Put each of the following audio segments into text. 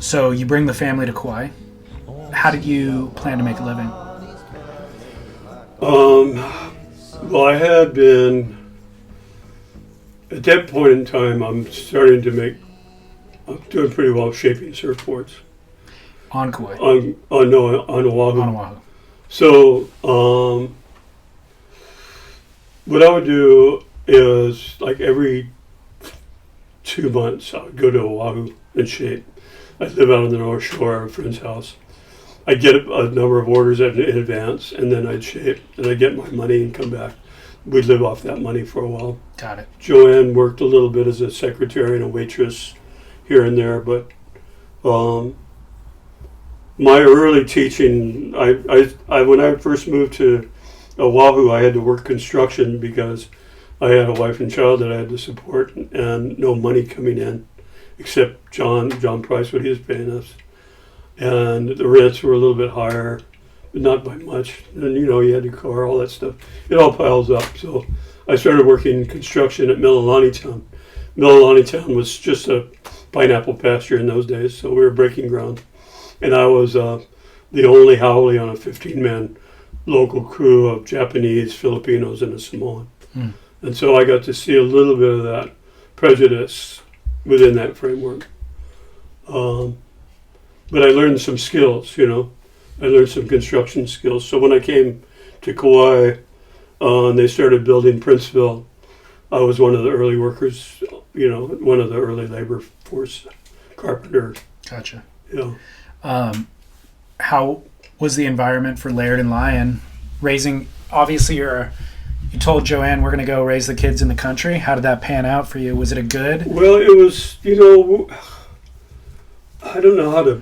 So you bring the family to Kauai. How did you plan to make a living? Well, I had been, at that point in time, I'm doing pretty well shaping surfboards. On Kauai? On Oahu. On Oahu. So, what I would do is, like every 2 months, I would go to Oahu and shape. I'd live out on the North Shore at a friend's house. I'd get a number of orders in advance, and then I'd shape, and I'd get my money and come back. We'd live off that money for a while. Got it. Joanne worked a little bit as a secretary and a waitress here and there, but my early teaching, I when I first moved to Oahu, I had to work construction because I had a wife and child that I had to support and no money coming in, except John Price, what he was paying us. And the rents were a little bit higher, but not by much. And you had your car, all that stuff. It all piles up. So I started working construction at Mililani Town. Mililani Town was just a pineapple pasture in those days, so we were breaking ground. And I was the only haole on a 15-man local crew of Japanese, Filipinos, and a Samoan. And so I got to see a little bit of that prejudice within that framework. But I learned some skills, I learned some construction skills. So when I came to Kauai and they started building Princeville, I was one of the early workers, one of the early labor force carpenter. Gotcha. Yeah. How was the environment for Laird and Lion raising? Obviously, you told Joanne we're going to go raise the kids in the country. How did that pan out for you? Was it a good? Well, it was. I don't know how to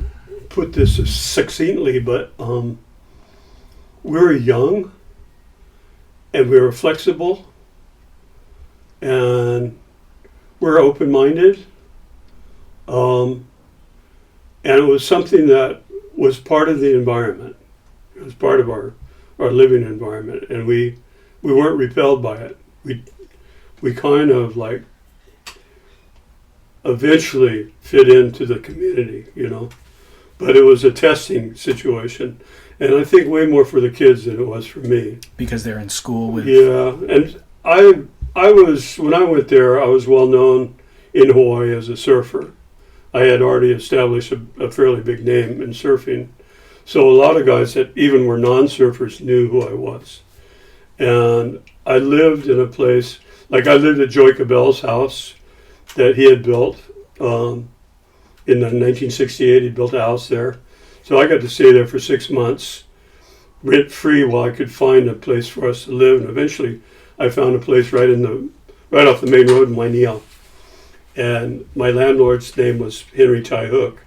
put this succinctly, but we were young, and we were flexible, and we're open-minded, and it was something that was part of the environment. It was part of our living environment, and we weren't repelled by it. We kind of like eventually fit into the community, but it was a testing situation, and I think way more for the kids than it was for me, because they're in school with. Yeah, and I was, when I went there, I was well known in Hawaii as a surfer. I had already established a fairly big name in surfing. So a lot of guys that even were non-surfers knew who I was. And I lived in a place, like I lived at Joey Cabell's house that he had built. In 1968, he built a house there. So I got to stay there for 6 months, rent-free, while I could find a place for us to live. And eventually I found a place right off the main road in Wainea. And my landlord's name was Henry Ty Hook.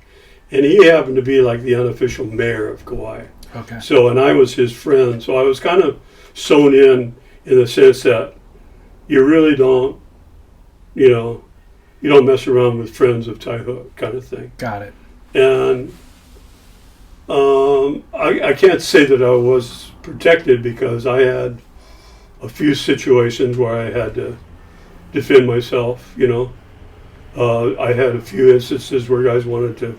And he happened to be like the unofficial mayor of Kauai. Okay. So, and I was his friend. So I was kind of sewn in the sense that you really don't, you don't mess around with friends of Ty Hook kind of thing. Got it. And I can't say that I was protected because I had a few situations where I had to defend myself, I had a few instances where guys wanted to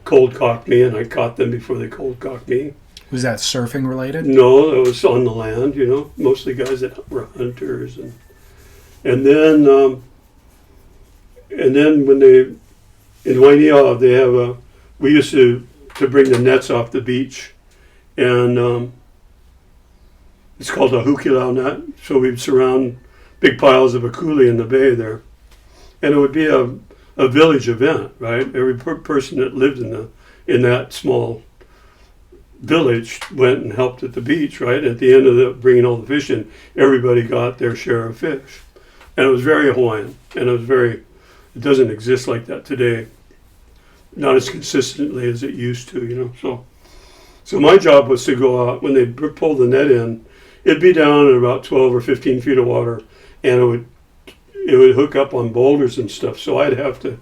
cold cock me, and I caught them before they cold cocked me. Was that surfing related? No, it was on the land, mostly guys that were hunters, and then when in Wainea they have we used to bring the nets off the beach, and it's called a hukilau net. So we'd surround big piles of akuli in the bay there. And it would be a village event, right? Every person that lived in that small village went and helped at the beach, right? At the end of bringing all the fish in, everybody got their share of fish. And it was very Hawaiian. And it doesn't exist like that today. Not as consistently as it used to, So my job was to go out, when they pulled the net in, it'd be down at about 12 or 15 feet of water, and it would hook up on boulders and stuff, so I'd have to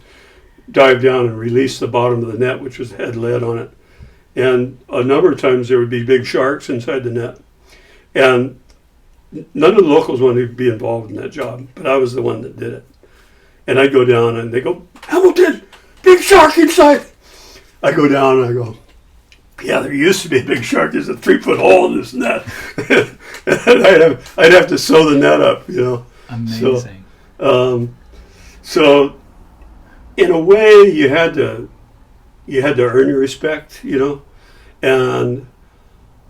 dive down and release the bottom of the net, which had lead on it. And a number of times there would be big sharks inside the net. And none of the locals wanted to be involved in that job, but I was the one that did it. And I'd go down and they go, "Hamilton, big shark inside!" I go down and I go, yeah, there used to be a big shark. There's a 3-foot hole in this net. And I'd have to sew the net up, you know. Amazing. So in a way, you had to earn your respect, you know, and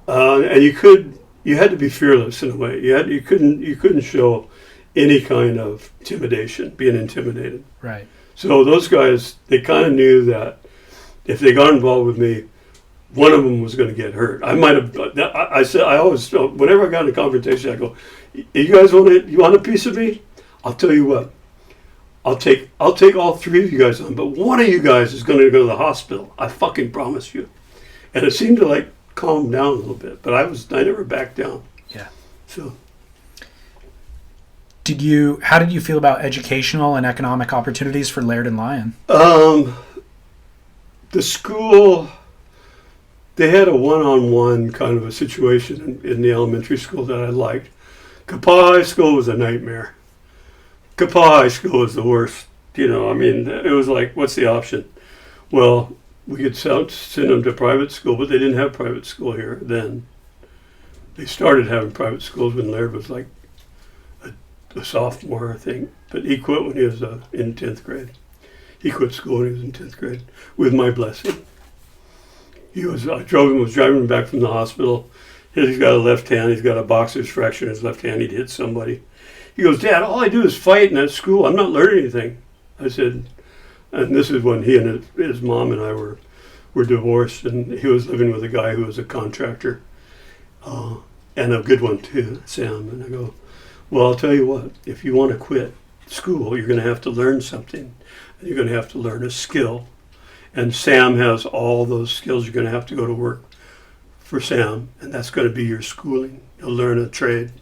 you had to be fearless in a way. You couldn't show any kind of intimidation, being intimidated. Right. So those guys, they kind of knew that if they got involved with me, one of them was going to get hurt. I might have. I said I always, whenever I got in a confrontation, I go, "You guys want a piece of me? I'll tell you what. I'll take all 3 of you guys on, but one of you guys is going to go to the hospital. I fucking promise you." And it seemed to like calm them down a little bit, but I never backed down. Yeah. So. How did you feel about educational and economic opportunities for Laird and Lion? The school, they had a one-on-one kind of a situation in the elementary school that I liked. Kauai School was a nightmare. Kauai School was the worst. You know, I mean, it was like, what's the option? Well, we could send them to private school, but they didn't have private school here then. They started having private schools when Laird was like a sophomore, I think. But he quit when he was in 10th grade. He quit school when he was in 10th grade, with my blessing. Was driving him back from the hospital. He's got a left hand, he's got a boxer's fracture in his left hand, he'd hit somebody. He goes, "Dad, all I do is fight in that school. I'm not learning anything." I said, and this is when he and his mom and I were divorced, and he was living with a guy who was a contractor, and a good one too, Sam. And I go, "Well, I'll tell you what, if you want to quit school, you're going to have to learn something. And you're going to have to learn a skill. And Sam has all those skills. You're going to have to go to work for Sam, and that's going to be your schooling. You'll learn a trade.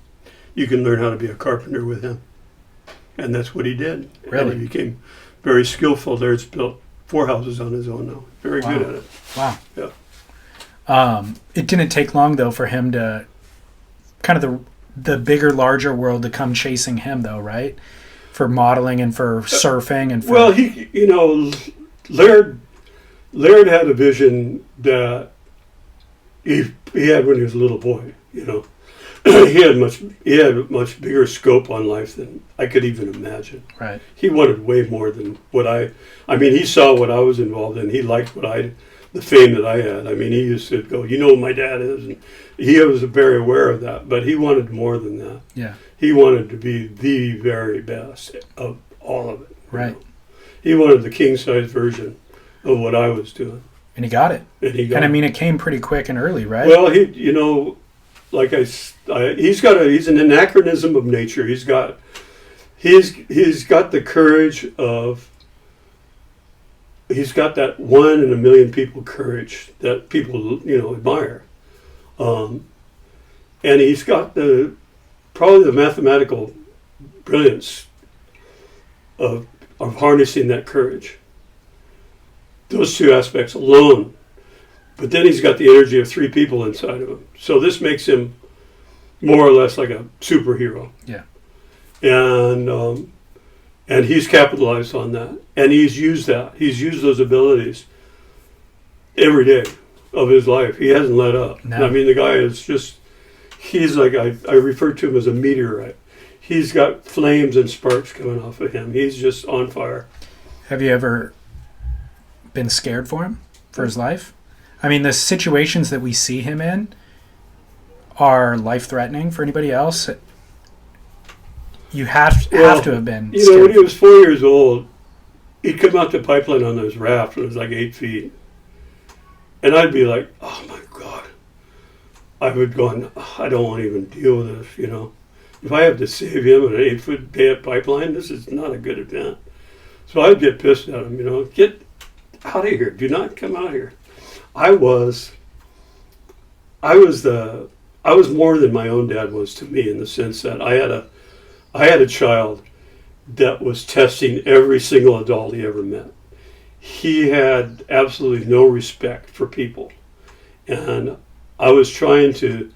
You can learn how to be a carpenter with him." And that's what he did. Really? And he became very skillful. Laird's built 4 houses on his own now. Very good at it. Wow. Yeah. It didn't take long, though, for him to kind of the bigger, larger world to come chasing him, though, right? For modeling and for surfing and for... Well, Laird had a vision that he had when he was a little boy, you know. He had a much bigger scope on life than I could even imagine. Right. He wanted way more than what I mean, he saw what I was involved in. He liked the fame that I had. I mean, he used to go, "You know who my dad is," and he was very aware of that, but he wanted more than that. Yeah. He wanted to be the very best of all of it. Right. Know? He wanted the king-size version of what I was doing. And he got it. And I mean, it came pretty quick and early, right? Well, he's an anachronism of nature. He's got the courage of... He's got that 1 in a million people courage that people, admire. And he's got probably the mathematical brilliance of harnessing that courage. Those 2 aspects alone. But then he's got the energy of 3 people inside of him. So this makes him more or less like a superhero. Yeah. And he's capitalized on that. And he's used that. He's used those abilities every day of his life. He hasn't let up. No. I mean, the guy is just, he's like, I refer to him as a meteorite. He's got flames and sparks coming off of him. He's just on fire. Have you ever been scared for him, for his life? I mean, the situations that we see him in are life-threatening for anybody else. You have to have been scared. When he was 4 years old, he'd come out the pipeline on this raft. It was like 8 feet. And I'd be like, "Oh, my God." I would go, "I don't want to even deal with this, you know. If I have to save him in an 8-foot pipeline, this is not a good event." So I'd get pissed at him, "Get out of here. Do not come out here." I was more than my own dad was to me, in the sense that I had a child that was testing every single adult he ever met. He had absolutely no respect for people. And I was trying to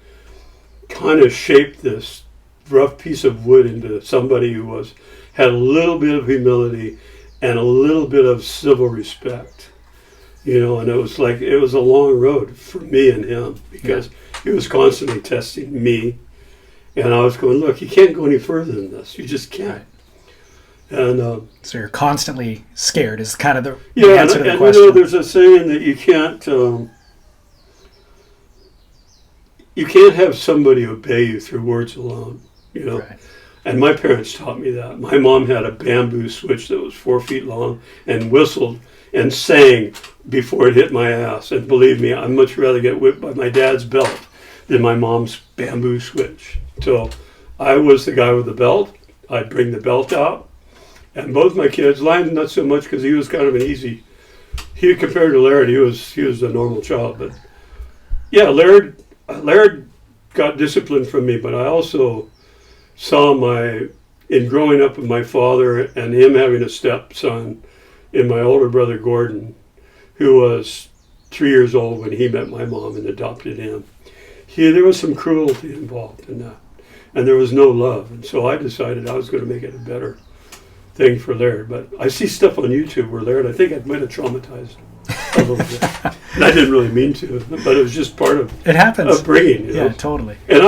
kind of shape this rough piece of wood into somebody who had a little bit of humility and a little bit of civil respect. And it was a long road for me and him because he was constantly testing me. And I was going, look, you can't go any further than this. You just can't. Right. And so you're constantly scared is kind of the answer to the question. There's a saying that you can't have somebody obey you through words alone, Right. And my parents taught me that. My mom had a bamboo switch that was 4 feet long and whistled and sang before it hit my ass. And believe me, I'd much rather get whipped by my dad's belt than my mom's bamboo switch. So I was the guy with the belt. I'd bring the belt out. And both my kids, Lion not so much because he was kind of an easy, compared to Laird, he was a normal child. But yeah, Laird got discipline from me, but I also saw in growing up with my father and him having a stepson in my older brother Gordon, who was 3 years old when he met my mom and adopted him. There was some cruelty involved in that, and there was no love. And so I decided I was going to make it a better thing for Laird. But I see stuff on YouTube where Laird, I think I might have traumatized him a little bit. And I didn't really mean to, but it was just part of it happens. Upbringing. Yeah, totally. And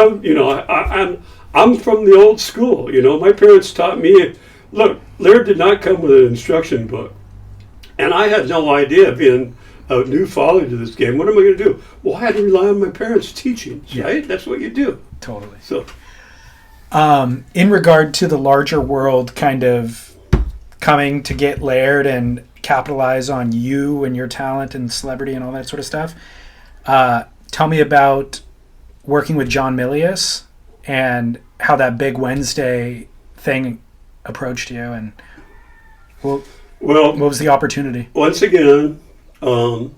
I'm from the old school. My parents taught me. Look, Laird did not come with an instruction book, and I had no idea being a new father to this game. What am I going to do? Well, I had to rely on my parents' teachings, right? That's what you do. Totally. So, in regard to the larger world kind of coming to get Laird and capitalize on you and your talent and celebrity and all that sort of stuff, tell me about working with John Milius and how that Big Wednesday thing approached you, and what was the opportunity? Once again, John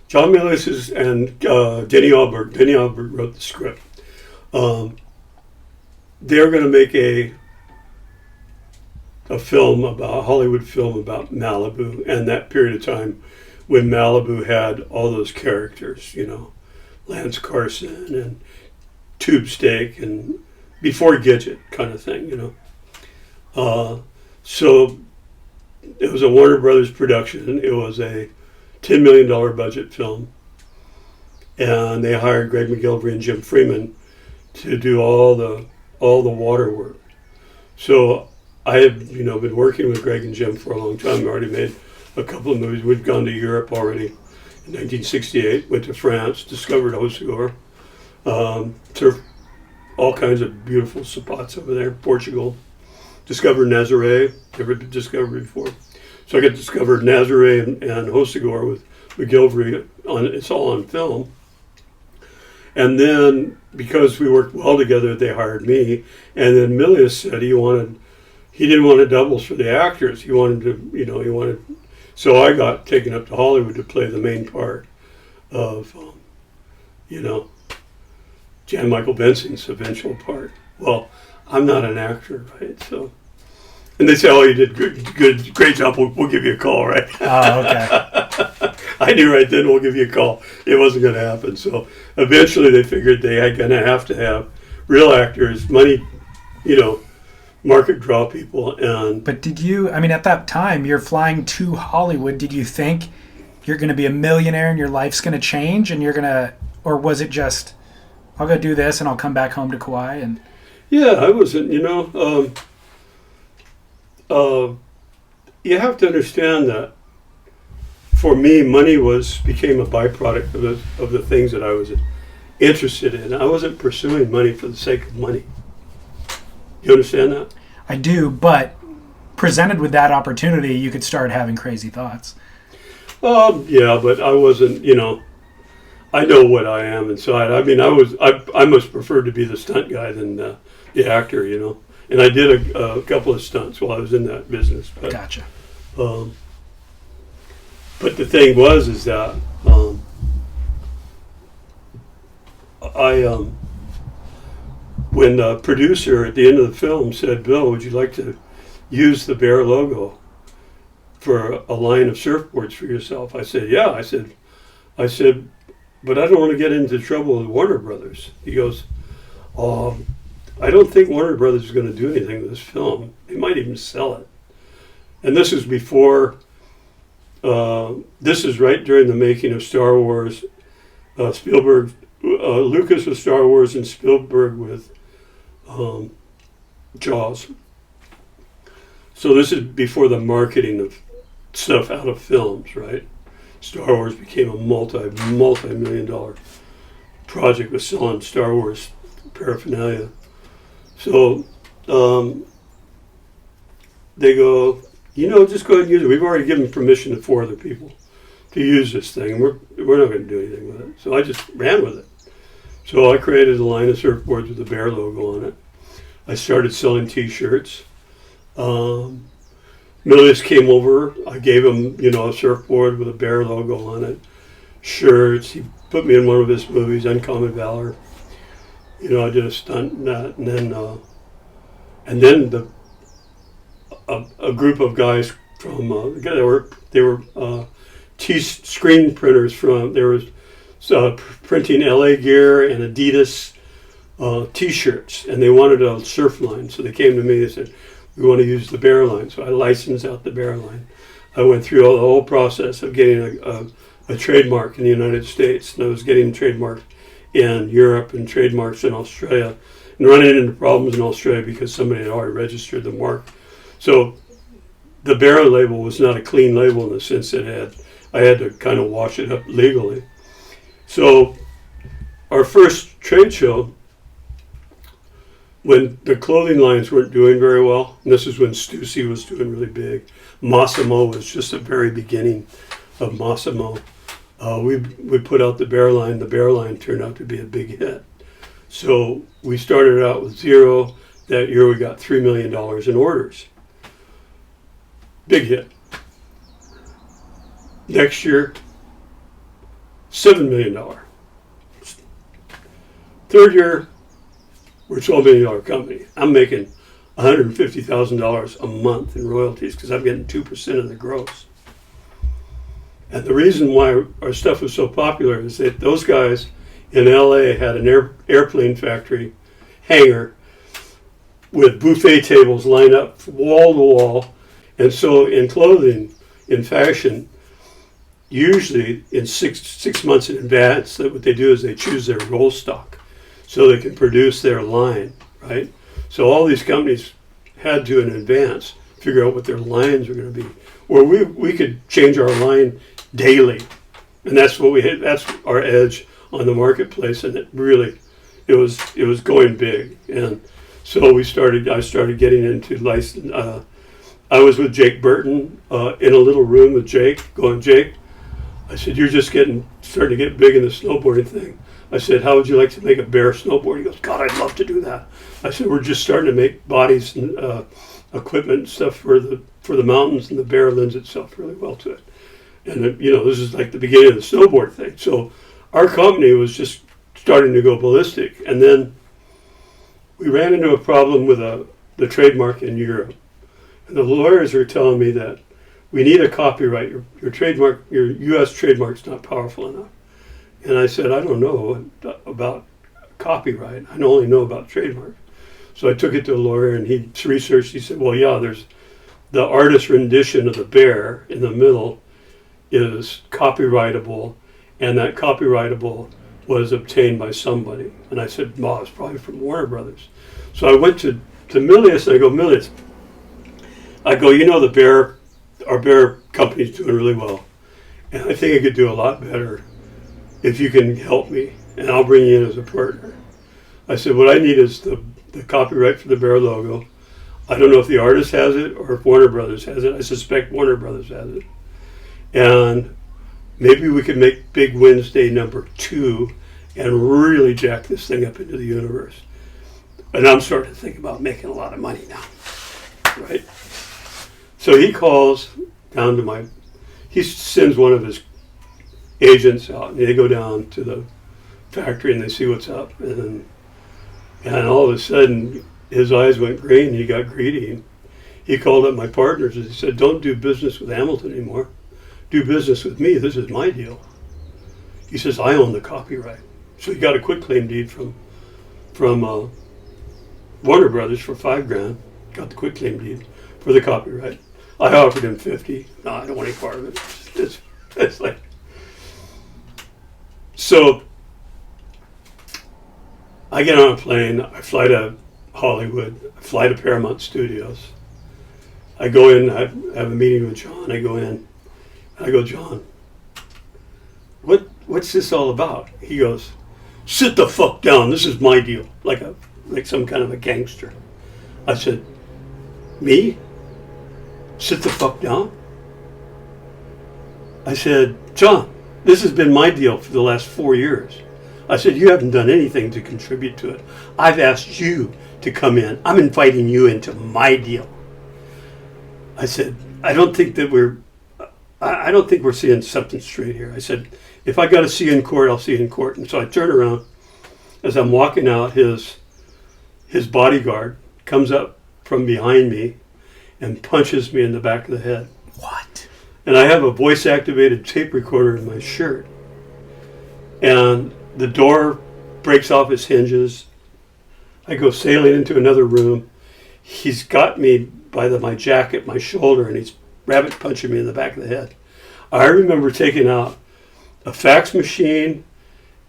Milius and Denny Alberg. Denny Alberg wrote the script. They're going to make a Hollywood film about Malibu and that period of time when Malibu had all those characters, Lance Carson and Tube Steak and before Gidget kind of thing, So it was a Warner Brothers production. It was a $10 million budget film. And they hired Greg McGillivray and Jim Freeman to do all the water work. So I had, been working with Greg and Jim for a long time. I already made a couple of movies. We'd gone to Europe already in 1968, went to France, discovered Hossegor, surfed all kinds of beautiful spots over there, Portugal. Discovered Nazare, never been discovered before. So I got discovered Nazare and Hossegor with McGillivray. It's all on film. And then, because we worked well together, they hired me. And then Milius said he didn't want a doubles for the actors. He wanted to, so I got taken up to Hollywood to play the main part of, Jan Michael Benson's eventual part. Well, I'm not an actor, right? So, and they say, "Oh, you did good, great job. We'll give you a call, right?" Oh, okay. I knew right then. We'll give you a call. It wasn't going to happen. So eventually, they figured they had going to have real actors, money, market draw people. And but did you? I mean, at that time, you're flying to Hollywood. Did you think you're going to be a millionaire and your life's going to change, and you're going to, or was it just, I'll go do this and I'll come back home to Kauai and? Yeah, I wasn't, you have to understand that for me, money became a byproduct of the things that I was interested in. I wasn't pursuing money for the sake of money. You understand that? I do, but presented with that opportunity, you could start having crazy thoughts. Yeah, but I wasn't, I know what I am inside. I mean, I must prefer to be the stunt guy than the actor, And I did a couple of stunts while I was in that business. But, gotcha. But the thing is that when the producer at the end of the film said, "Bill, would you like to use the Bear logo for a line of surfboards for yourself?" I said, "Yeah." I said, "But I don't want to get into trouble with Warner Brothers." He goes, "I don't think Warner Brothers is going to do anything with this film. They might even sell it." And this was before this is right during the making of Star Wars. Lucas with Star Wars and Spielberg with Jaws. So this is before the marketing of stuff out of films, right? Star Wars became a multi-million-dollar project with selling Star Wars paraphernalia. So they go, just go ahead and use it. We've already given permission to 4 other people to use this thing, and we're not going to do anything with it. So I just ran with it. So I created a line of surfboards with the Bear logo on it. I started selling T-shirts. Milius came over. I gave him, a surfboard with a Bear logo on it, shirts. He put me in one of his movies, Uncommon Valor. I did a stunt in that, and then a group of guys from they were screen printers from printing LA Gear and Adidas T-shirts, and they wanted a surf line, so they came to me. They said, "We want to use the Bear line," so I licensed out the Bear line. I went through the whole process of getting a trademark in the United States, and I was getting trademarks in Europe and trademarks in Australia, and running into problems in Australia because somebody had already registered the mark. So the Bear label was not a clean label in the sense that I had to kind of wash it up legally. So our first trade show, when the clothing lines weren't doing very well, and this is when Stussy was doing really big, Massimo was just the very beginning of Massimo. We put out the Bear line. The Bear line turned out to be a big hit. So we started out with 0. That year we got $3 million in orders. Big hit. Next year, $7 million. Third year, we're a $12 million company. I'm making $150,000 a month in royalties because I'm getting 2% of the gross. And the reason why our stuff was so popular is that those guys in LA had an airplane factory hangar with buffet tables lined up wall to wall. And so in clothing, in fashion, usually in six months in advance, that what they do is they choose their roll stock so they can produce their line, right? So all these companies had to in advance figure out what their lines were going to be. Or we could change our line daily, and that's what we had. That's our edge on the marketplace, and it was going big. And so I started getting into license. I was with Jake Burton in a little room with Jake, going, "Jake," I said, "you're just starting to get big in the snowboarding thing." I said, "How would you like to make a Bear snowboard?" He goes, "God, I'd love to do that." I said, "We're just starting to make bodies and equipment and stuff for the mountains, and the Bear lends itself really well to it." And this is like the beginning of the snowboard thing. So our company was just starting to go ballistic, and then we ran into a problem with the trademark in Europe, and the lawyers were telling me that we need a copyright. Your trademark, your U.S. trademark's not powerful enough. And I said, "I don't know about copyright. I only know about trademark." So I took it to a lawyer, and he researched. He said, "Well, yeah, there's the artist's rendition of the bear in the middle is copyrightable, and that copyrightable was obtained by somebody." And I said, "Well, it's probably from Warner Brothers." So I went to Milius, and I go, "Milius," our bear company's doing really well, and I think I could do a lot better if you can help me, and I'll bring you in as a partner. I said, what I need is the copyright for the Bear logo. I don't know if the artist has it or if Warner Brothers has it. I suspect Warner Brothers has it. And maybe we could make Big Wednesday #2 and really jack this thing up into the universe. And I'm starting to think about making a lot of money now, right? So he calls down he sends one of his agents out, and they go down to the factory and they see what's up. And all of a sudden, his eyes went green, and he got greedy. He called up my partners and he said, "Don't do business with Hamilton anymore. Do business with me. This is my deal." He says, "I own the copyright." So he got a quitclaim deed from Warner Brothers for $5,000. Got the quitclaim deed for the copyright. I offered him $50,000. No, I don't want any part of it. It's like, so I get on a plane, I fly to Hollywood, I fly to Paramount Studios. I go in, I have a meeting with John, I go in, I go, John, what's this all about? He goes, sit the fuck down, this is my deal, like some kind of a gangster. I said, me? Sit the fuck down? I said, John, this has been my deal for the last 4 years. I said, you haven't done anything to contribute to it. I've asked you to come in. I'm inviting you into my deal. I said, I don't think we're seeing something straight here. I said, if I got to see you in court, I'll see you in court. And so I turn around. As I'm walking out, his bodyguard comes up from behind me and punches me in the back of the head. What? And I have a voice-activated tape recorder in my shirt. And the door breaks off its hinges. I go sailing into another room. He's got me by my jacket, my shoulder, and he's rabbit punching me in the back of the head. I remember taking out a fax machine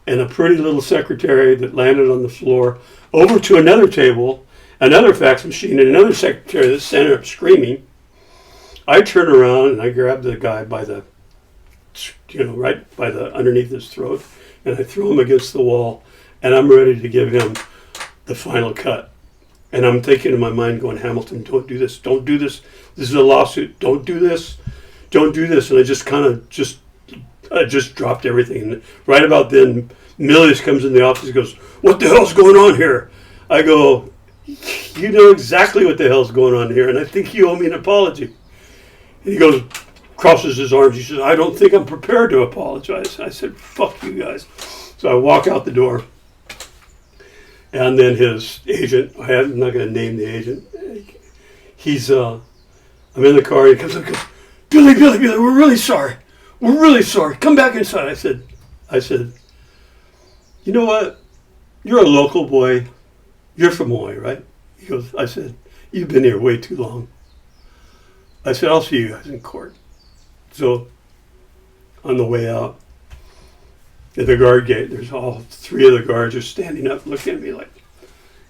and a pretty little secretary that landed on the floor, over to another table, another fax machine, and another secretary that standing up screaming. I turn around and I grab the guy by the, right by the underneath his throat, and I throw him against the wall, and I'm ready to give him the final cut. And I'm thinking in my mind, going, Hamilton, don't do this, don't do this. This is a lawsuit. Don't do this, don't do this. And I just dropped everything. And right about then, Milius comes in the office and goes, what the hell's going on here? I go, you know exactly what the hell's going on here, and I think you owe me an apology. And he goes, crosses his arms. He says, I don't think I'm prepared to apologize. I said, fuck you guys. So I walk out the door. And then his agent, I'm not going to name the agent. I'm in the car. He comes up and goes, Billy, we're really sorry. We're really sorry. Come back inside. I said, you know what? You're a local boy. You're from Hawaii, right? I said, you've been here way too long. I said, I'll see you guys in court. So on the way out, at the guard gate, there's all three of the guards are standing up looking at me like,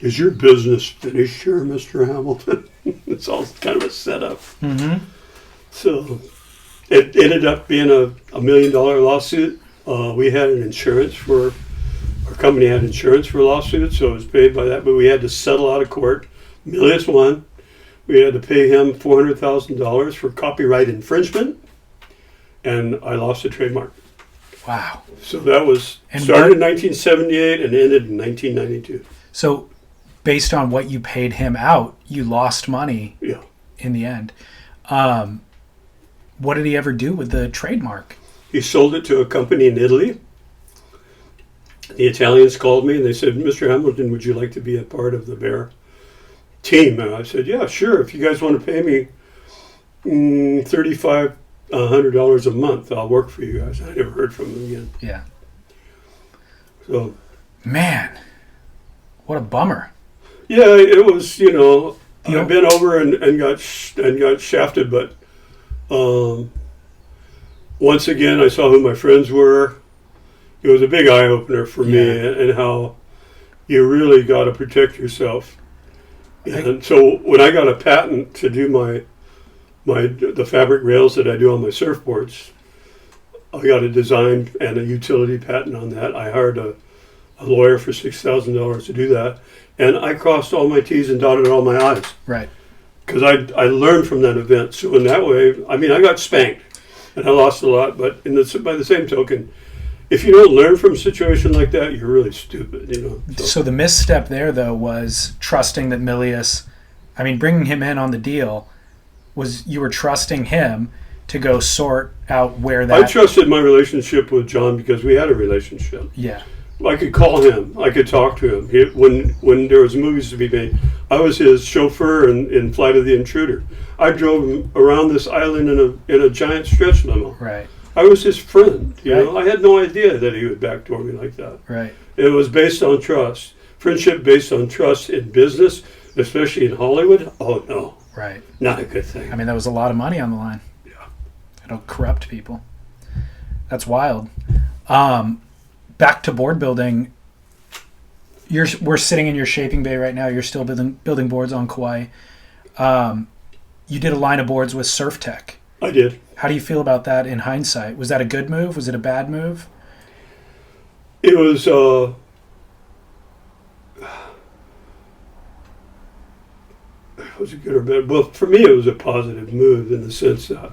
is your business finished here, Mr. Hamilton? It's all kind of a setup. Mm-hmm. So it ended up being a $1 million lawsuit. We had an insurance our company had insurance for lawsuits, so it was paid by that, but we had to settle out of court. Milius won. We had to pay him $400,000 for copyright infringement, and I lost the trademark. Wow. So that started in 1978 and ended in 1992. So based on what you paid him out, you lost money in the end. What did he ever do with the trademark? He sold it to a company in Italy. The Italians called me and they said, Mr. Hamilton, would you like to be a part of the Bear team? And I said, yeah, sure. If you guys want to pay me $3,500 a month, I'll work for you guys. I never heard from him again. Yeah. So. Man, what a bummer. Yeah, it was, I've been over and got shafted, but once again, I saw who my friends were. It was a big eye-opener for me and how you really got to protect yourself. And so when I got a patent to do the fabric rails that I do on my surfboards, I got a design and a utility patent on that. I hired a lawyer for $6,000 to do that. And I crossed all my T's and dotted all my I's. Right. Because I learned from that event. So in that way, I got spanked and I lost a lot. But by the same token, if you don't learn from a situation like that, you're really stupid, So the misstep there, though, was trusting that Milius, bringing him in on the deal, was you were trusting him to go sort out where that... I trusted my relationship with John because we had a relationship. Yeah. I could call him. I could talk to him. When there was movies to be made, I was his chauffeur in Flight of the Intruder. I drove him around this island in a giant stretch limo. Right. I was his friend, I had no idea that he would backdoor me like that. Right. It was based on trust. Friendship based on trust in business, especially in Hollywood. Oh, no. Right. Not a good thing. There was a lot of money on the line. Yeah. It'll corrupt people. That's wild. Back to board building. We're sitting in your shaping bay right now. You're still building boards on Kauai. You did a line of boards with Surf Tech. I did. How do you feel about that in hindsight? Was that a good move? Was it a bad move? It was. Was it good or bad? Well, for me, it was a positive move in the sense that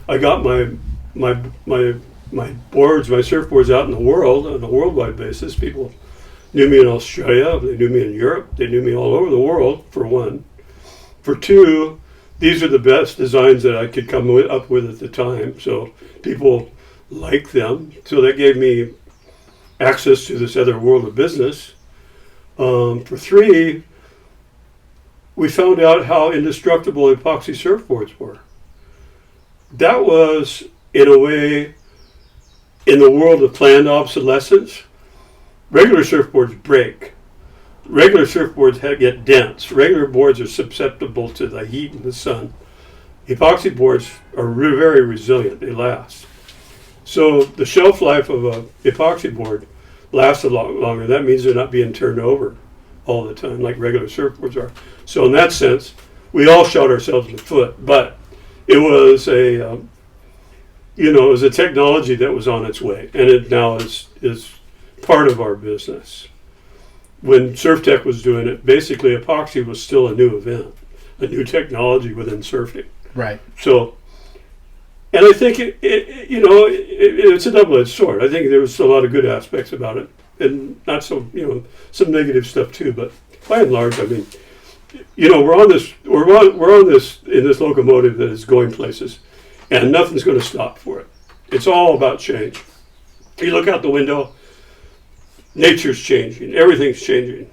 I got my boards, my surfboards out in the world on a worldwide basis. People knew me in Australia, they knew me in Europe, they knew me all over the world, for one. For two, these are the best designs that I could come up with at the time, so people liked them. So that gave me access to this other world of business. For three, we found out how indestructible epoxy surfboards were. That was, in a way, in the world of planned obsolescence. Regular surfboards break. Regular surfboards get dense. Regular boards are susceptible to the heat and the sun. Epoxy boards are very resilient. They last. So the shelf life of an epoxy board lasts a lot longer. That means they're not being turned over all the time like regular surfboards are. So in that sense, we all shot ourselves in the foot. But it was it was a technology that was on its way, and it now is part of our business. When SurfTech was doing it, basically epoxy was still a new event, a new technology within surfing. Right. So, and I think it's a double-edged sword. I think there was a lot of good aspects about it, and not so, some negative stuff too. But by and large, I mean, we're on this in this locomotive that is going places, and nothing's going to stop for it. It's all about change. You look out the window, nature's changing, everything's changing,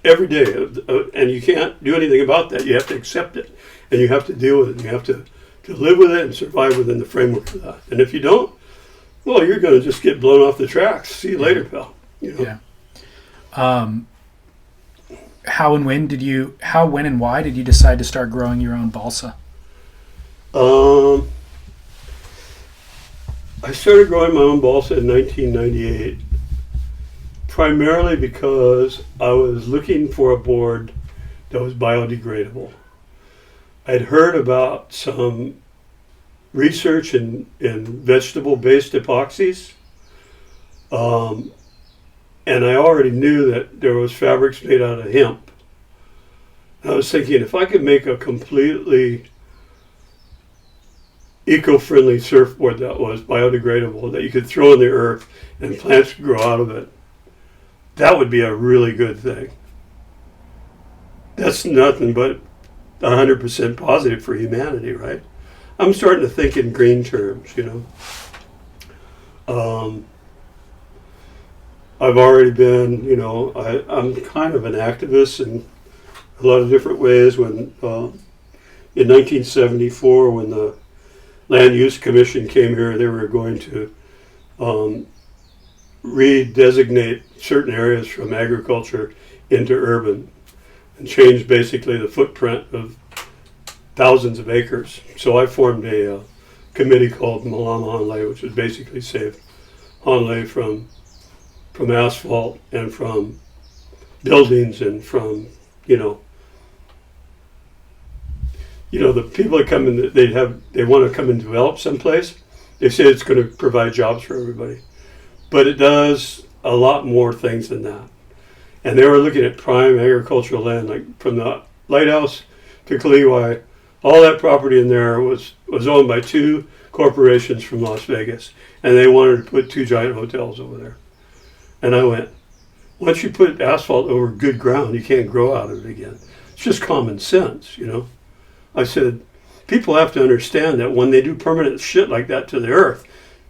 every day, and you can't do anything about that. You have to accept it, and you have to deal with it, and you have to live with it and survive within the framework of that. And if you don't, well, you're going to just get blown off the tracks. See you later, pal. Yeah. How, when, and why did you decide to start growing your own balsa? I started growing my own balsa in 1998, primarily because I was looking for a board that was biodegradable. I'd heard about some research in vegetable-based epoxies, and I already knew that there was fabrics made out of hemp. I was thinking, if I could make a completely eco-friendly surfboard that was biodegradable, that you could throw in the earth and plants could grow out of it, that would be a really good thing. That's nothing but 100% positive for humanity, right? I'm starting to think in green terms, I've already been, I'm kind of an activist in a lot of different ways. When in 1974, when the Land Use Commission came here, they were going to redesignate certain areas from agriculture into urban and change basically the footprint of thousands of acres. So I formed a committee called Malama Hanalei, which would basically save Hanalei from asphalt and from buildings and from, the people that come in, they want to come and develop someplace. They say it's going to provide jobs for everybody. But it does a lot more things than that. And they were looking at prime agricultural land, like from the lighthouse to Kauai. All that property in there was owned by two corporations from Las Vegas. And they wanted to put two giant hotels over there. And I went, once you put asphalt over good ground, you can't grow out of it again. It's just common sense, I said, people have to understand that when they do permanent shit like that to the earth,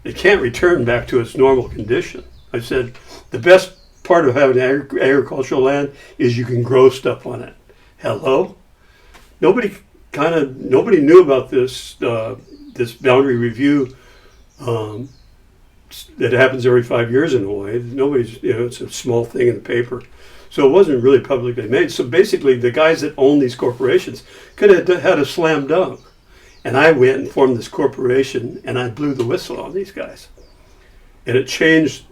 it can't return back to its normal condition. I said, the best part of having agricultural land is you can grow stuff on it. Hello? Nobody knew about this boundary review that happens every 5 years in Hawaii. Nobody's, it's a small thing in the paper. So it wasn't really publicly made. So basically the guys that own these corporations could have had a slam dunk. And I went and formed this corporation, and I blew the whistle on these guys. And it changed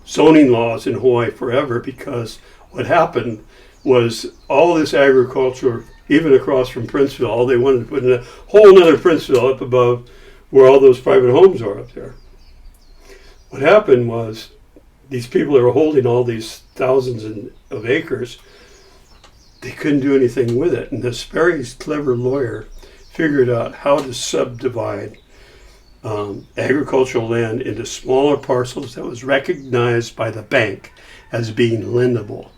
zoning laws in Hawaii forever, because what happened was all this agriculture, even across from Princeville, all they wanted to put in a whole other Princeville up above where all those private homes are up there. What happened was these people that were holding all these thousands of acres, they couldn't do anything with it. And this very clever lawyer figured out how to subdivide agricultural land into smaller parcels that was recognized by the bank as being lendable.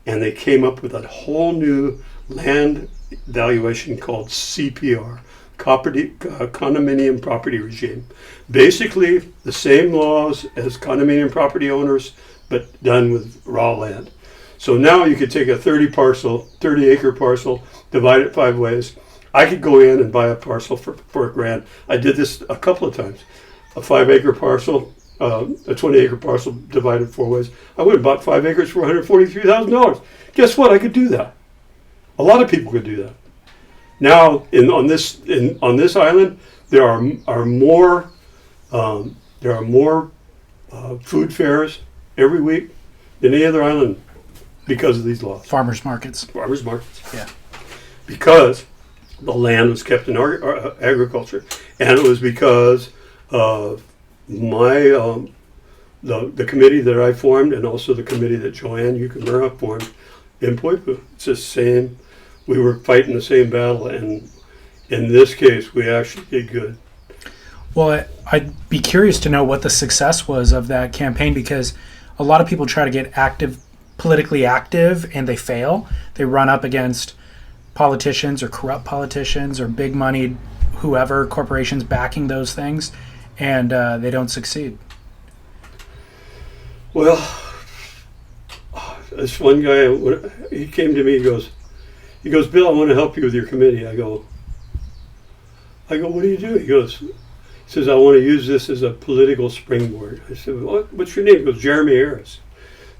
And they came up with a whole new land valuation called CPR, condominium property regime. Basically the same laws as condominium property owners, but done with raw land. So now you could take a 30 acre parcel, divide it 5 ways. I could go in and buy a parcel for $1,000. I did this a couple of times. A 5 acre parcel, a 20 acre parcel divided 4 ways. I would have bought 5 acres for $143,000. Guess what? I could do that. A lot of people could do that. Now on this island, there are more food fairs every week than any other island because of these laws. Farmers markets. Yeah. Because the land was kept in agriculture, and it was because of my the committee that I formed, and also the committee that Joanne Yukamura formed in Poipu. It's the same. We were fighting the same battle, and in this case, we actually did good. Well, I'd be curious to know what the success was of that campaign, because a lot of people try to get politically active, and they fail. They run up against politicians or corrupt politicians or big moneyed whoever, corporations backing those things, and they don't succeed. Well, this one guy, he came to me, he goes, Bill, I want to help you with your committee. I go, what do you do? He says, I want to use this as a political springboard. I said, what's your name? He goes, Jeremy Harris.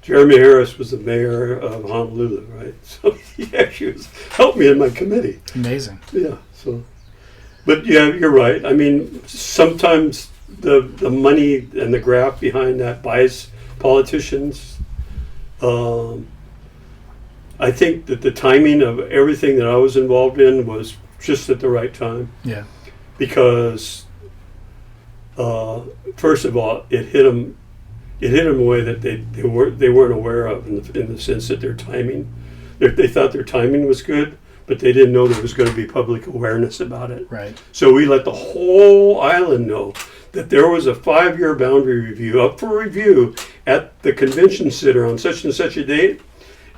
Jeremy Harris was the mayor of Honolulu, right? So he actually helped me in my committee. Amazing. Yeah. So, but yeah, you're right. I mean, sometimes the money and the graft behind that buys politicians. I think that the timing of everything that I was involved in was just at the right time. Yeah. Because first of all, it hit them in a way that they weren't aware of, in the sense that their timing, they thought their timing was good, but they didn't know there was going to be public awareness about it. Right. So we let the whole island know that there was a 5-year boundary review up for review at the convention center on such and such a date,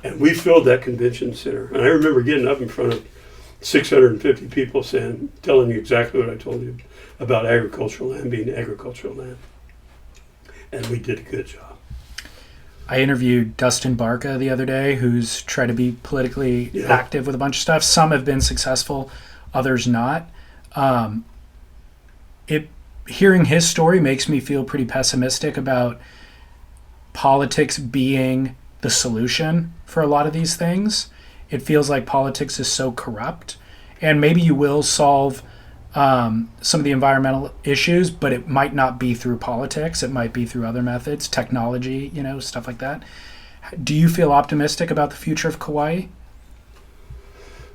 and we filled that convention center. And I remember getting up in front of 650 people telling you exactly what I told you about agricultural land being agricultural land. And we did a good job. I interviewed Dustin Barca the other day, who's tried to be politically active with a bunch of stuff. Some have been successful, others not. Hearing his story makes me feel pretty pessimistic about politics being the solution for a lot of these things. It feels like politics is so corrupt, and maybe you will solve some of the environmental issues, but it might not be through politics. It might be through other methods, technology, stuff like that. Do you feel optimistic about the future of Kauai?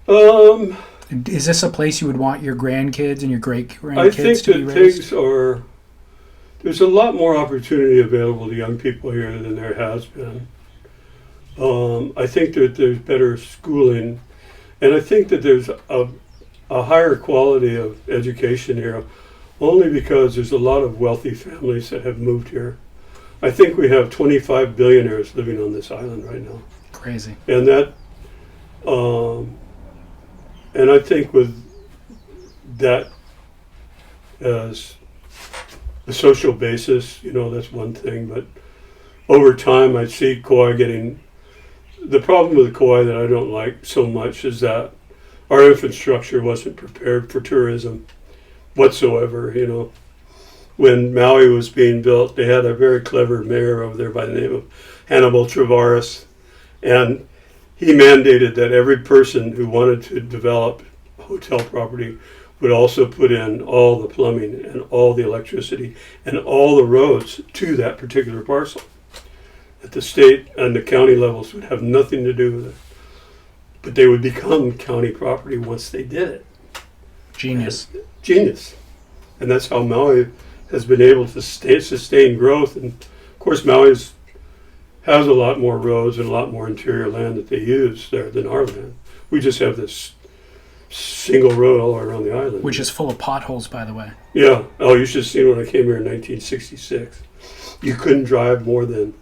Is this a place you would want your grandkids and your great-grandkids to be raised? There's a lot more opportunity available to young people here than there has been. I think that there's better schooling, and I think that there's a higher quality of education here, only because there's a lot of wealthy families that have moved here. I think we have 25 billionaires living on this island right now. Crazy. And that, and I think with that as a social basis, that's one thing. But over time, I see Kauai getting. The problem with Kauai that I don't like so much is that our infrastructure wasn't prepared for tourism whatsoever. When Maui was being built, they had a very clever mayor over there by the name of Hannibal Travaris, and he mandated that every person who wanted to develop hotel property would also put in all the plumbing and all the electricity and all the roads to that particular parcel. At the state and the county levels would have nothing to do with it. But they would become county property once they did it. Genius. Genius. And that's how Maui has been able to sustain growth. And of course, Maui has a lot more roads and a lot more interior land that they use there than our land. We just have this single road all around the island. Which is full of potholes, by the way. Yeah. Oh, you should have seen when I came here in 1966. You couldn't drive more than...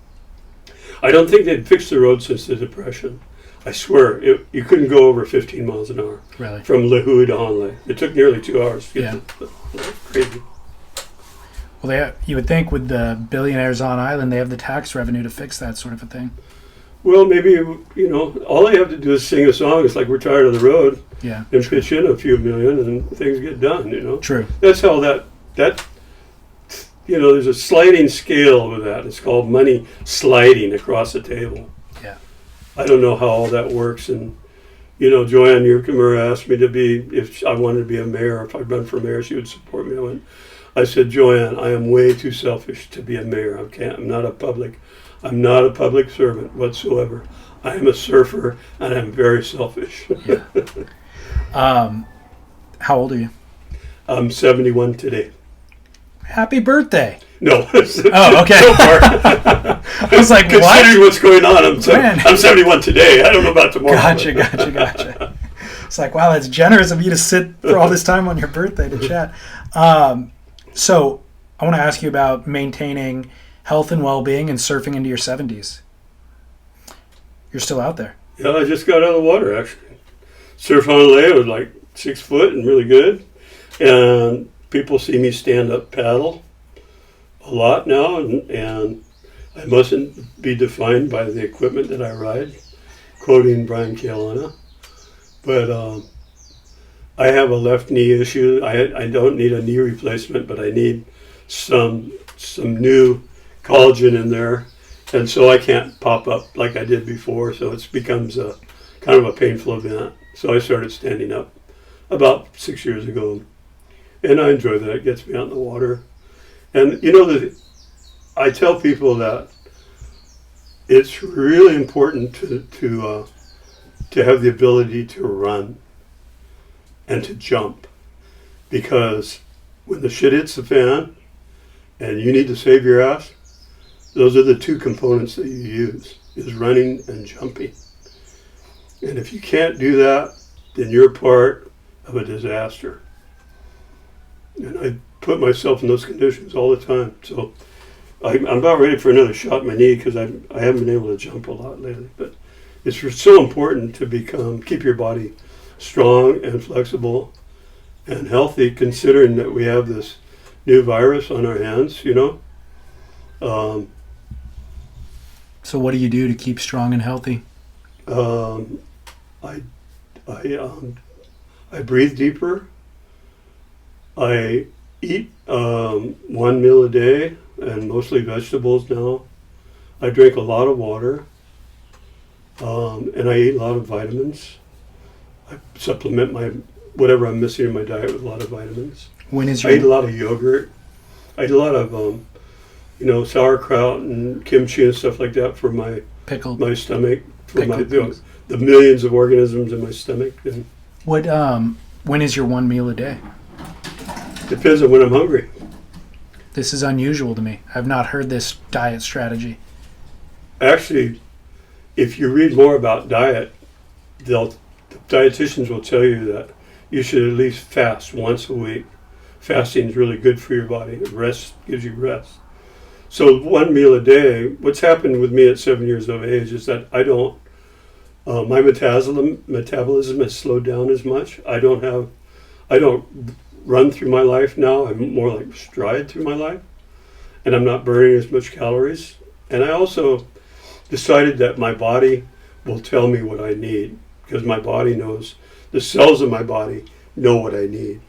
I don't think they'd fixed the road since the Depression. I swear, you couldn't go over 15 miles an hour. Really? From Lihue to Honolulu. It took nearly 2 hours to get crazy. Well, you would think with the billionaires on island, they have the tax revenue to fix that sort of a thing. Well, maybe, you know, all they have to do is sing a song. It's like We're Tired of the Road. Yeah. And pitch in a few million and things get done, you know. True. That's how that you know, there's a sliding scale with that. It's called money sliding across the table. Yeah. I don't know how all that works. And, you know, Joanne Yurkamura asked me if I wanted to be a mayor, if I'd run for mayor, she would support me. I said, Joanne, I am way too selfish to be a mayor. I'm not a public servant whatsoever. I am a surfer, and I'm very selfish. Yeah. How old are you? I'm 71 today. Happy birthday. No. Oh, okay. So far. I was like, Considering what? what's going on, I'm 71 today. I don't know about tomorrow. Gotcha. It's like, wow, that's generous of you to sit for all this time on your birthday to chat. So I want to ask you about maintaining health and well-being and surfing into your 70s. You're still out there. Yeah, I just got out of the water, actually. Surf Honolulu, I was like 6 foot and really good. And people see me stand up paddle a lot now, and I mustn't be defined by the equipment that I ride, quoting Brian Kealana. But I have a left knee issue. I don't need a knee replacement, but I need some new collagen in there, and so I can't pop up like I did before, so it becomes a kind of a painful event. So I started standing up about 6 years ago, and I enjoy that. It gets me out in the water. And you know, I tell people that it's really important to have the ability to run and to jump, because when the shit hits the fan and you need to save your ass, those are the two components that you use, is running and jumping. And if you can't do that, then you're part of a disaster. And I put myself in those conditions all the time. So I'm about ready for another shot in my knee, because I haven't been able to jump a lot lately. But it's so important to keep your body strong and flexible and healthy, considering that we have this new virus on our hands, you know. So what do you do to keep strong and healthy? I breathe deeper. I eat 1 meal a day, and mostly vegetables now. I drink a lot of water, and I eat a lot of vitamins. I supplement whatever I'm missing in my diet with a lot of vitamins. I eat a lot of yogurt. I eat a lot of sauerkraut and kimchi and stuff like that for my stomach, for the millions of organisms in my stomach. And when is your 1 meal a day? Depends on when I'm hungry. This is unusual to me. I've not heard this diet strategy. Actually, if you read more about diet, the dietitians will tell you that you should at least fast once a week. Fasting is really good for your body. Rest gives you rest. So 1 meal a day. What's happened with me at 7 years of age is that my metabolism has slowed down as much. I don't run through my life now. I'm more like stride through my life, and I'm not burning as much calories. And I also decided that my body will tell me what I need, because my body knows, the cells of my body know what I need.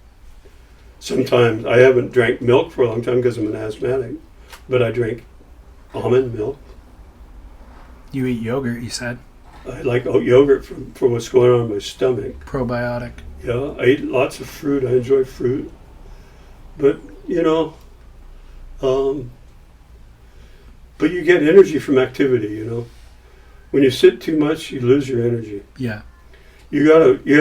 Sometimes I haven't drank milk for a long time because I'm an asthmatic, but I drink almond milk. You eat yogurt, you said. I like oat yogurt for what's going on in my stomach. Probiotic. Yeah, I eat lots of fruit. I enjoy fruit. But, but you get energy from activity. When you sit too much, you lose your energy. Yeah. You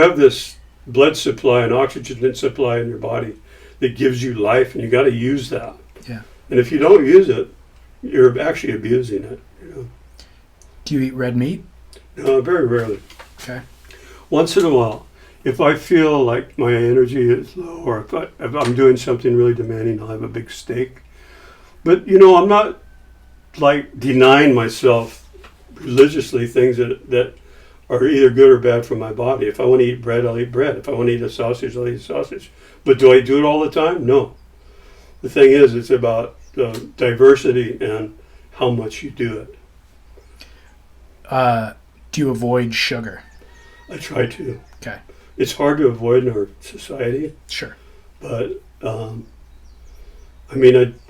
have this blood supply and oxygen supply in your body that gives you life, and you got to use that. Yeah. And if you don't use it, you're actually abusing it. Do you eat red meat? No, very rarely. Okay. Once in a while, if I feel like my energy is low, or if I'm doing something really demanding, I'll have a big steak. But I'm not like denying myself religiously things that are either good or bad for my body. If I want to eat bread, I'll eat bread. If I want to eat a sausage, I'll eat a sausage. But do I do it all the time? No. The thing is, it's about diversity and how much you do it. Do you avoid sugar? I try to. Okay. It's hard to avoid in our society. Sure. But,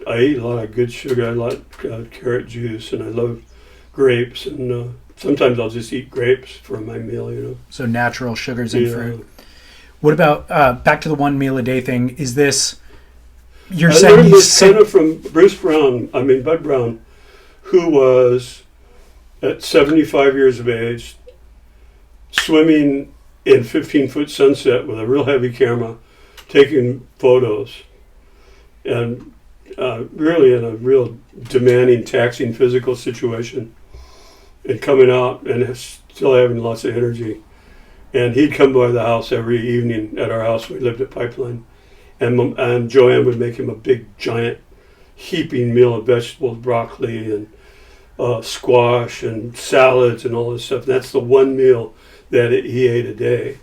I eat a lot of good sugar. I like carrot juice, and I love grapes. And sometimes I'll just eat grapes for my meal, So natural sugars and fruit. What about, back to the 1 meal a day thing, is this, you're I saying learned you this kind of from Bud Brown, who was at 75 years of age, swimming in 15-foot sunset with a real heavy camera, taking photos, and really in a real demanding, taxing physical situation, and coming out and still having lots of energy. And he'd come by the house every evening at our house. We lived at Pipeline. And Joanne would make him a big, giant, heaping meal of vegetables, broccoli, and squash, and salads, and all this stuff. That's the one meal that he ate a day.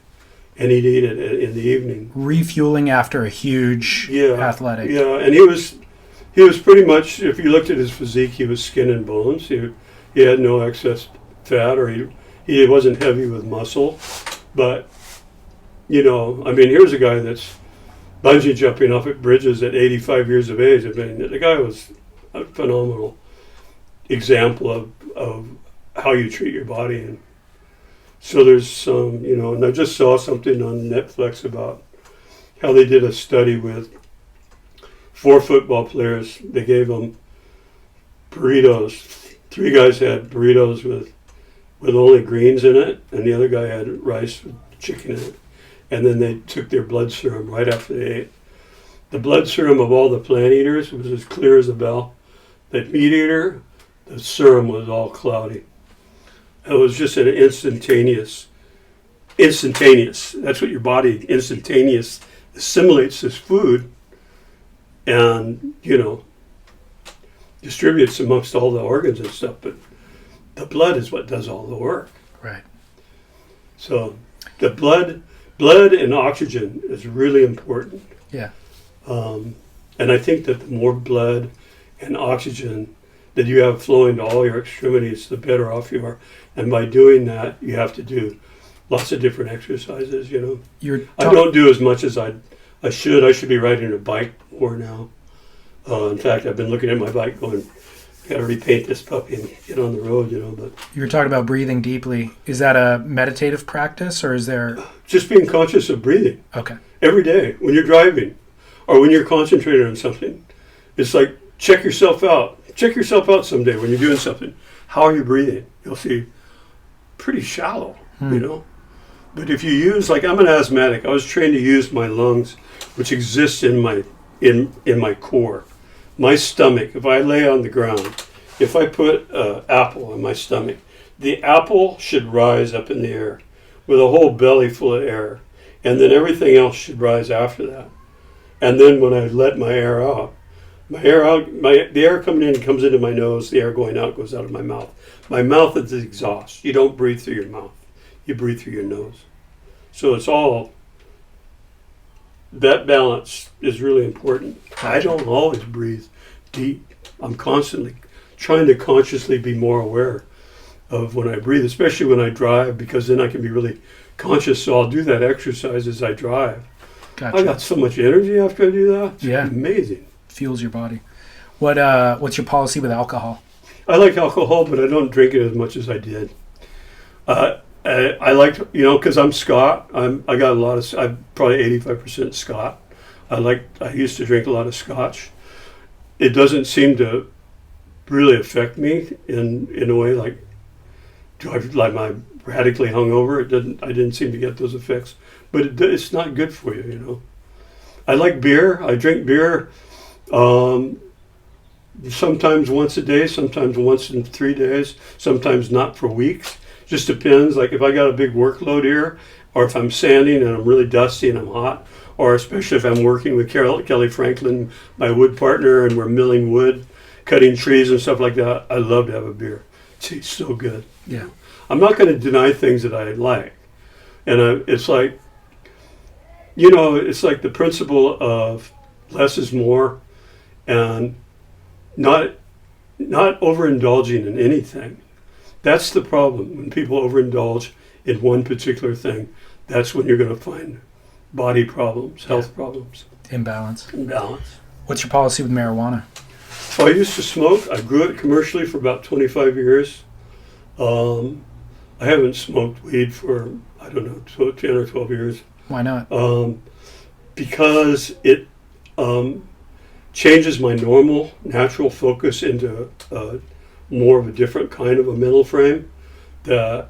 And he'd eat it in the evening. Refueling after a huge athletic. Yeah, and he was pretty much, if you looked at his physique, he was skin and bones. He had no excess fat, or he wasn't heavy with muscle. But, here's a guy that's bungee jumping off at bridges at 85 years of age. The guy was a phenomenal example of how you treat your body. And so there's some, and I just saw something on Netflix about how they did a study with 4 football players. They gave them burritos. 3 guys had burritos with only greens in it, and the other guy had rice with chicken in it. And then they took their blood serum right after they ate. The blood serum of all the plant eaters was as clear as a bell. That meat eater, the serum was all cloudy. It was just an instantaneous. That's what your body instantaneous assimilates this food and, distributes amongst all the organs and stuff. But the blood is what does all the work. Right. So the blood and oxygen is really important. Yeah. And I think that the more blood and oxygen that you have flowing to all your extremities, the better off you are. And by doing that, you have to do lots of different exercises, I don't do as much as I should. I should be riding a bike more now. In fact, I've been looking at my bike going, got to repaint this puppy and get on the road, But you were talking about breathing deeply. Is that a meditative practice, or is there... Just being conscious of breathing. Okay. Every day when you're driving or when you're concentrating on something. It's like, check yourself out. Check yourself out someday when you're doing something. How are you breathing? You'll see pretty shallow, But if you use, like I'm an asthmatic, I was trained to use my lungs, which exist in my core. My stomach, if I lay on the ground, if I put an apple in my stomach, the apple should rise up in the air with a whole belly full of air. And then everything else should rise after that. And then when I let my air out, the air coming in comes into my nose, the air going out goes out of my mouth. My mouth is the exhaust. You don't breathe through your mouth. You breathe through your nose. So it's all, that balance is really important. I don't always breathe deep. I'm constantly trying to consciously be more aware of when I breathe, especially when I drive, because then I can be really conscious. So I'll do that exercise as I drive. Gotcha. I got so much energy after I do that. It's amazing. Fuels your body. What's your policy with alcohol? I like alcohol, but I don't drink it as much as I did. I like, because I'm Scot. I got a lot of. I'm probably 85% Scot. I used to drink a lot of Scotch. It doesn't seem to really affect me in a way like. Like my radically hungover. I didn't seem to get those effects, but it's not good for you. I like beer. I drink beer. Sometimes once a day, sometimes once in 3 days, sometimes not for weeks. Just depends. Like if I got a big workload here, or if I'm sanding and I'm really dusty and I'm hot, or especially if I'm working with Kelly Franklin, my wood partner, and we're milling wood, cutting trees and stuff like that, I love to have a beer. It tastes so good. Yeah. I'm not going to deny things that I like. And it's like, it's like the principle of less is more, and not overindulging in anything. That's the problem. When people overindulge in one particular thing, that's when you're going to find body problems, health problems. Imbalance. What's your policy with marijuana? I used to smoke. I grew it commercially for about 25 years. I haven't smoked weed for, 10 or 12 years. Why not? Because it changes my normal, natural focus into more of a different kind of a mental frame that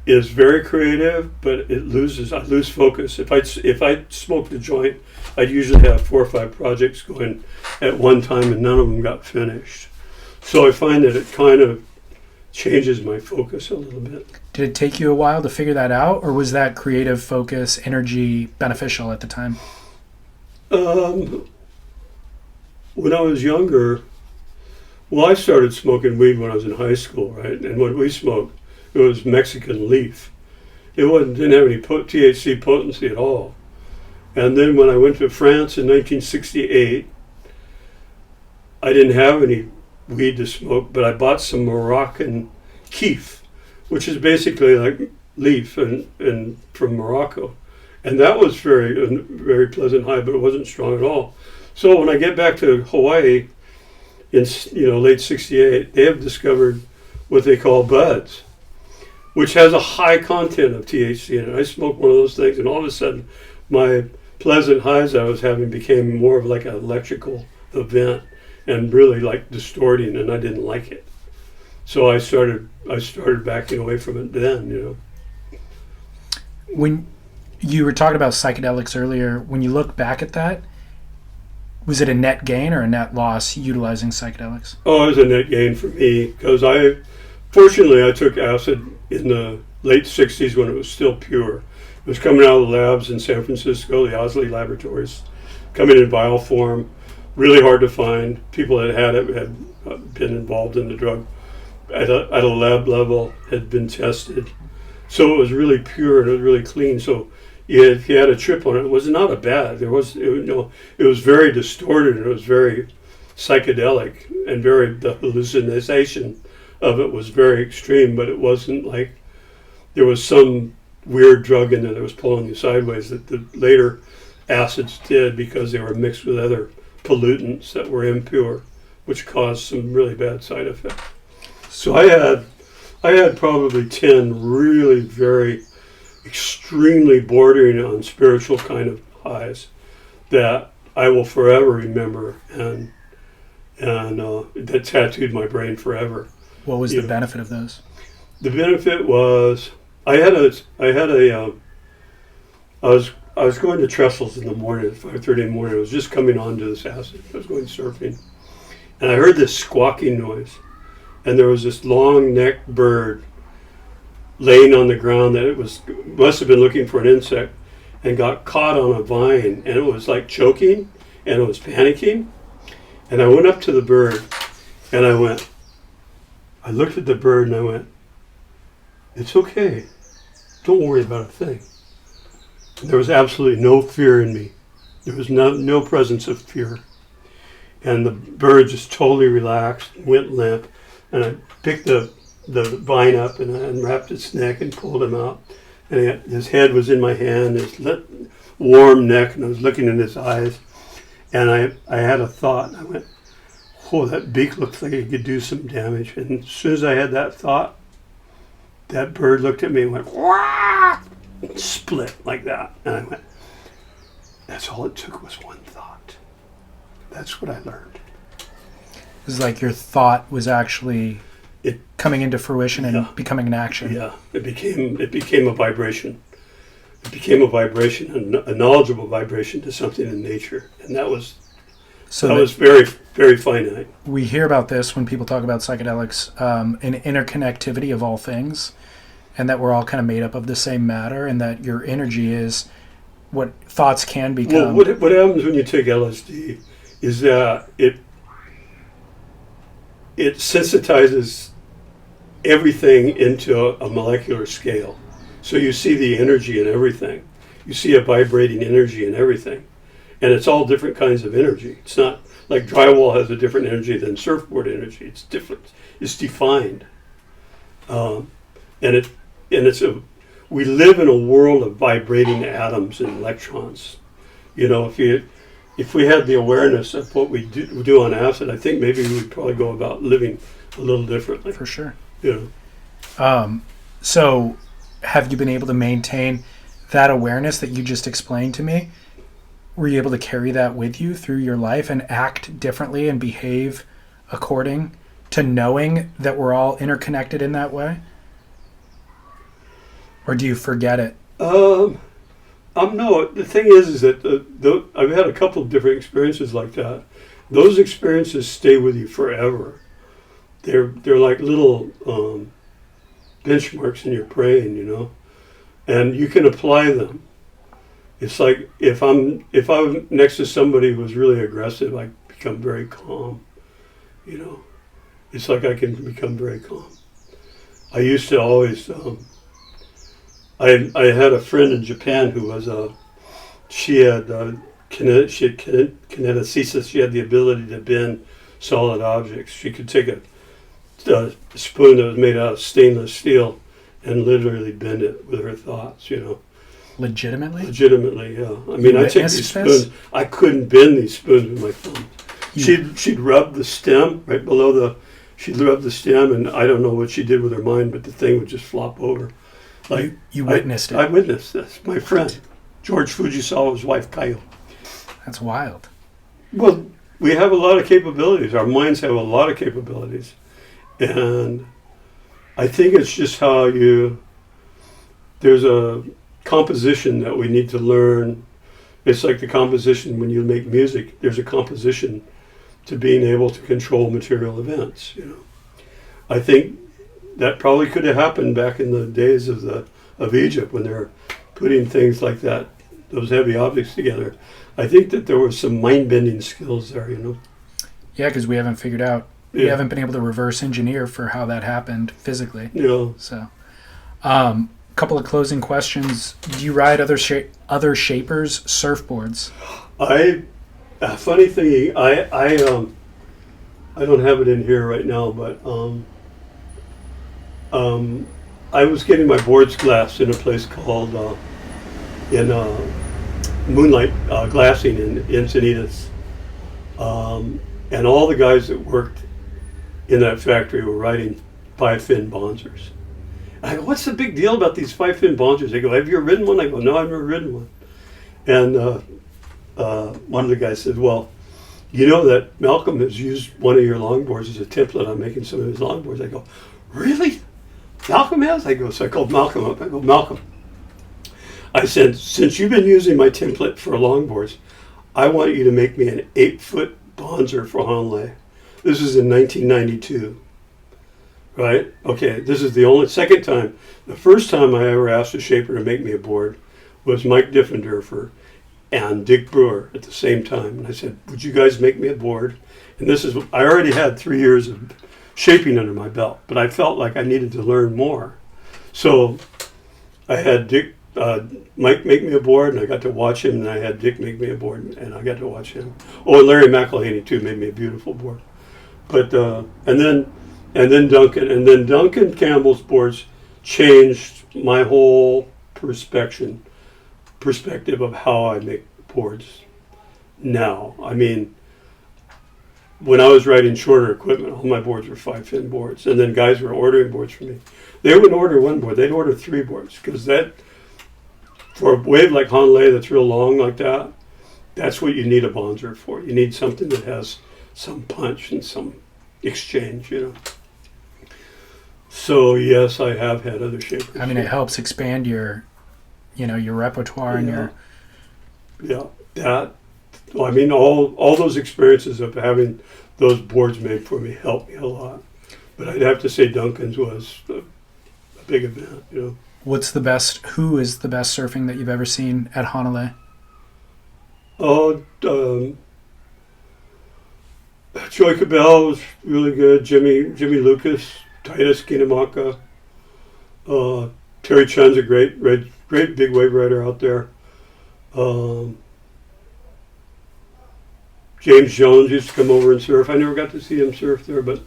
is very creative, but I lose focus. If I smoked a joint, I'd usually have 4 or 5 projects going at one time, and none of them got finished. So I find that it kind of changes my focus a little bit. Did it take you a while to figure that out, or was that creative focus, energy beneficial at the time? When I was younger, I started smoking weed when I was in high school, right? And when we smoked, it was Mexican leaf. It didn't have any THC potency at all. And then when I went to France in 1968, I didn't have any weed to smoke, but I bought some Moroccan keef, which is basically like leaf and from Morocco. And that was very, very pleasant high, but it wasn't strong at all. So when I get back to Hawaii in late 68, they have discovered what they call buds, which has a high content of THC in it. I smoked one of those things, and all of a sudden my pleasant highs I was having became more of like an electrical event and really like distorting, and I didn't like it. So I started backing away from it then. When you were talking about psychedelics earlier, when you look back at that, was it a net gain or a net loss utilizing psychedelics? Oh, it was a net gain for me, because fortunately I took acid in the late 60s when it was still pure. It was coming out of the labs in San Francisco, the Owsley laboratories, coming in vial form, really hard to find. People that had it had been involved in the drug at a lab level, had been tested. So it was really pure and it was really clean. So if you had a trip on it, it was not a bad. It was very distorted and it was very psychedelic, and the hallucination of it was very extreme, but it wasn't like there was some weird drug in there that was pulling you sideways that the later acids did, because they were mixed with other pollutants that were impure, which caused some really bad side effects. So I had probably 10 really very extremely bordering on spiritual kind of highs that I will forever remember, and that tattooed my brain forever. What was the benefit of those? The benefit was I was going to Trestles in the morning at 5:30 in the morning. I was just coming onto this acid. I was going surfing, and I heard this squawking noise, and there was this long-necked bird laying on the ground that must have been looking for an insect, and got caught on a vine, and it was like choking, and it was panicking. And I went up to the bird, and I looked at the bird, and I went, "It's okay. Don't worry about a thing." And there was absolutely no fear in me. There was no presence of fear. And the bird just totally relaxed, went limp, and I picked the vine up and I unwrapped its neck and pulled him out. And his head was in my hand, his warm neck, and I was looking in his eyes. And I had a thought. I went, "Oh, that beak looks like it could do some damage." And as soon as I had that thought, that bird looked at me and went, "Wah!" and split like that. And I went, that's all it took was one thought. That's what I learned. It's like your thought was actually It coming into fruition and Yeah. becoming an action. Yeah, it became a vibration. It became a vibration, a knowledgeable vibration to something in nature, and that was very, very finite. We hear about this when people talk about psychedelics, an interconnectivity of all things, and that we're all kind of made up of the same matter, and that your energy is what thoughts can become. Well, what happens when you take LSD is that it sensitizes everything into a molecular scale. So you see the energy in everything. You see a vibrating energy in everything. And it's all different kinds of energy. It's not like drywall has a different energy than surfboard energy. It's different. It's defined. We live in a world of vibrating atoms and electrons. You know, if we had the awareness of what we do on acid, I think maybe we would probably go about living a little differently. For sure. You know. So have you been able to maintain that awareness that you just explained to me? Were you able to carry that with you through your life and act differently and behave according to knowing that we're all interconnected in that way? Or do you forget it? No. The thing is that I've had a couple of different experiences like that. Those experiences stay with you forever. They're like little benchmarks in your brain, you know, and you can apply them. It's like if I'm next to somebody who's really aggressive, I become very calm. You know, it's like I can become very calm. I used to always. I had a friend in Japan who was she had kinetic. She had the ability to bend solid objects. She could take a spoon that was made out of stainless steel and literally bend it with her thoughts. You know. Legitimately, yeah. I mean, I take these spoons. I couldn't bend these spoons with my thumb. She'd rub the stem right below the. She'd rub the stem, and I don't know what she did with her mind, but the thing would just flop over. Like you witnessed it. I witnessed this. My friend George Fujisawa's wife, Kaio. That's wild. Well, we have a lot of capabilities. Our minds have a lot of capabilities, and I think it's just how there's a composition that we need to learn. It's like the composition when you make music. There's a composition to being able to control material events. You know, I think that probably could have happened back in the days of Egypt when they're putting things like that, those heavy objects together. I think that there were some mind-bending skills there. You know. Yeah, because we haven't figured out. Yeah. We haven't been able to reverse engineer for how that happened physically. Yeah. So. Couple of closing questions. Do you ride other shapers' surfboards? Funny thing, I don't have it in here right now, but I was getting my boards glassed in a place called Moonlight Glassing in Encinitas, and all the guys that worked in that factory were riding 5-fin Bonzers. I go, what's the big deal about these 5-fin Bonzers? They go, have you ever ridden one? I go, no, I've never ridden one. And one of the guys said, well, you know that Malcolm has used one of your longboards as a template on making some of his longboards. I go, really? Malcolm has? I go, so I called Malcolm up. I go, Malcolm, I said, since you've been using my template for longboards, I want you to make me an 8-foot Bonzer for Hanley. This is in 1992. Right? Okay, this is the second time. The first time I ever asked a shaper to make me a board was Mike Diffenderfer and Dick Brewer at the same time. And I said, would you guys make me a board? And I already had 3 years of shaping under my belt, but I felt like I needed to learn more. So I had Mike make me a board, and I got to watch him, and I had Dick make me a board, and I got to watch him. Oh, and Larry McElhaney, too, made me a beautiful board. But, and then Duncan Campbell's boards changed my whole perspective of how I make boards now. I mean, when I was riding shorter equipment, all my boards were 5-fin boards, and then guys were ordering boards for me. They wouldn't order one board; they'd order 3 boards, because that, for a wave like Honolulu that's real long like that, that's what you need a bonzer for. You need something that has some punch and some exchange, you know. So yes, I have had other shapers. I mean, it helps expand your, your repertoire and your. Yeah, that. Well, I mean, all those experiences of having those boards made for me helped me a lot. But I'd have to say Duncan's was a big event, you know. Who is the best surfing that you've ever seen at Honolulu? Oh, Joey Cabell was really good. Jimmy Lucas, Titus Kinamaka. Terry Chun's a great big wave rider out there. James Jones used to come over and surf. I never got to see him surf there, but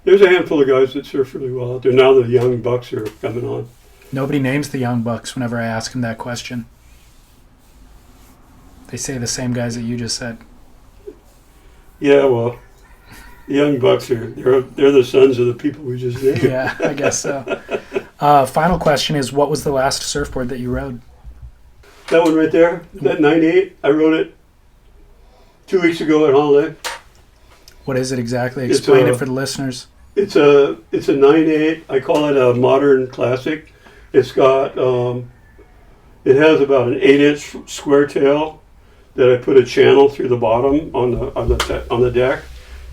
there's a handful of guys that surf really well out there. Now the young bucks are coming on. Nobody names the young bucks whenever I ask them that question. They say the same guys that you just said. Yeah, well, the young bucks they're the sons of the people we just named. Yeah, I guess so. Final question is, what was the last surfboard that you rode? That one right there, that 98, I rode it 2 weeks ago at Honolulu. What is it exactly? Explain it for the listeners. It's a 98. I call it a modern classic. It's got it has about an 8-inch square tail that I put a channel through the bottom on the deck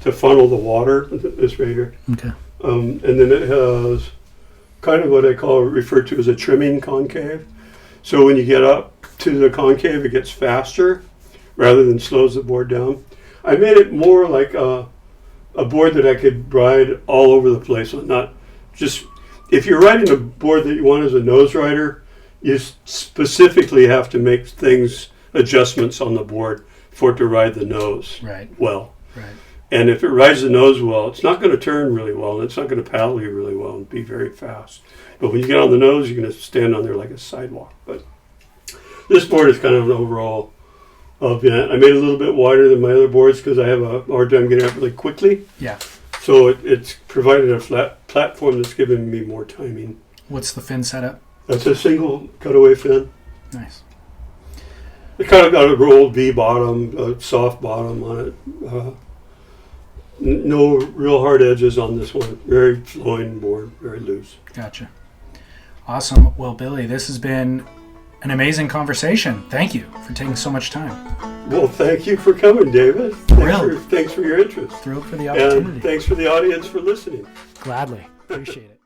to funnel the water. This right here. Okay. And then it has kind of what I refer to as a trimming concave. So when you get up to the concave, it gets faster rather than slows the board down. I made it more like a board that I could ride all over the place on. Not just, if you're riding a board that you want as a nose rider, you specifically have to make adjustments on the board for it to ride the nose well. Right. And if it rides the nose well, it's not going to turn really well, and it's not going to paddle you really well and be very fast. But when you get on the nose, you're going to stand on there like a sidewalk. But this board is kind of an overall event. I made it a little bit wider than my other boards because I have a hard time getting up really quickly. Yeah. So it's provided a flat platform that's giving me more timing. What's the fin setup? That's a single cutaway fin. Nice. It kind of got a rolled V bottom, a soft bottom on it. No real hard edges on this one. Very flowing board, very loose. Gotcha. Awesome. Well, Billy, this has been an amazing conversation. Thank you for taking so much time. Well, thank you for coming, David. Thanks for your interest. Thrilled for the opportunity. And thanks for the audience for listening. Gladly. Appreciate it.